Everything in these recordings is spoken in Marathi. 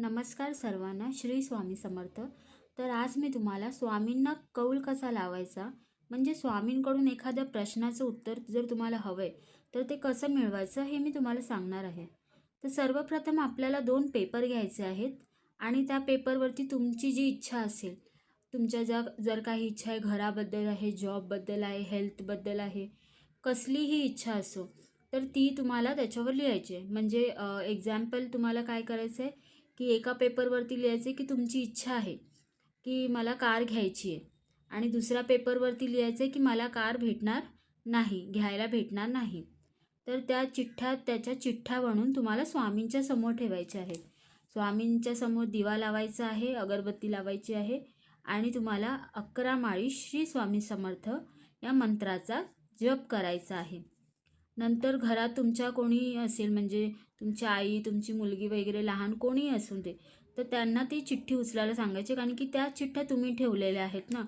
नमस्कार सर्वांना. श्री स्वामी समर्थ. तर आज मी तुम्हाला स्वामींना कौल कसा लावायचा, म्हणजे स्वामींकडून एखाद्या प्रश्नाचं उत्तर जर तुम्हाला हवं आहे तर ते कसं मिळवायचं हे मी तुम्हाला सांगणार आहे. तर सर्वप्रथम आपल्याला 2 पेपर घ्यायचे आहेत आणि त्या पेपरवरती तुमची जी इच्छा असेल, तुमच्या जर काही इच्छा आहे, घराबद्दल आहे, जॉबबद्दल आहे, हेल्थबद्दल आहे, कसलीही इच्छा असो, तर ती तुम्हाला त्याच्यावर लिहायची आहे. म्हणजे एक्झाम्पल तुम्हाला काय करायचं आहे की एका पेपरवरती लिहायचं आहे की तुमची इच्छा आहे की मला कार घ्यायची आहे आणि दुसऱ्या पेपरवरती लिहायचं आहे की मला कार भेटणार नाही, घ्यायला भेटणार नाही. तर त्याच्या चिठ्ठ्या बनवून तुम्हाला स्वामींच्या समोर ठेवायच्या आहेत. स्वामींच्या समोर दिवा लावायचा आहे, अगरबत्ती लावायची आहे आणि तुम्हाला 11 माळी श्री स्वामी समर्थ या मंत्राचा जप करायचा आहे. नंतर घरात तुमच्या कोणी असेल, म्हणजे तुमची आई, तुमची मुलगी वगैरे लहान कोणीही असू दे, तर त्यांना ती चिठ्ठी उचलायला सांगायची, कारण की त्या चिठ्ठ्या तुम्ही ठेवलेल्या आहेत ना.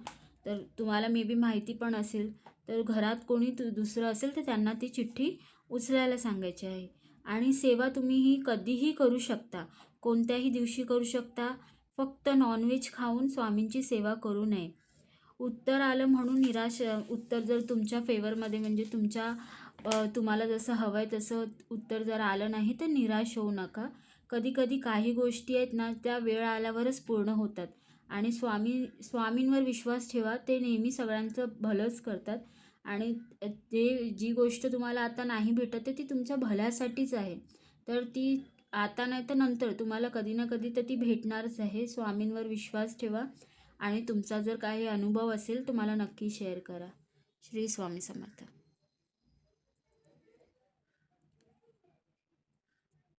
तर तुम्हाला मे बी माहिती पण असेल, तर घरात कोणी दुसरं असेल तर त्यांना ती चिठ्ठी उचलायला सांगायची आहे. आणि सेवा तुम्ही ही कधीही करू शकता, कोणत्याही दिवशी करू शकता. फक्त नॉनव्हेज खाऊन स्वामींची सेवा करू नये. उत्तर आलं म्हणून उत्तर जर तुमच्या फेवरमध्ये, म्हणजे तुम्हाला जसं हवं आहे तसं उत्तर जर आलं नाही तर निराश होऊ नका. कधी-कधी काही गोष्टी आहेत ना, त्या वेळ आल्यावरच पूर्ण होतात आणि स्वामींवर विश्वास ठेवा. ते नेहमी सगळ्यांचं भलंच करतात आणि जी गोष्ट तुम्हाला आता नाही भेटत आहे ती तुमच्या भल्यासाठीच आहे. तर ती आता नाही तर नंतर तुम्हाला कधी ना कधी तर ती भेटणारच आहे. स्वामींवर विश्वास ठेवा आणि तुमचा जर काही अनुभव असेल तर मला नक्की शेअर करा. श्री स्वामी समर्थ.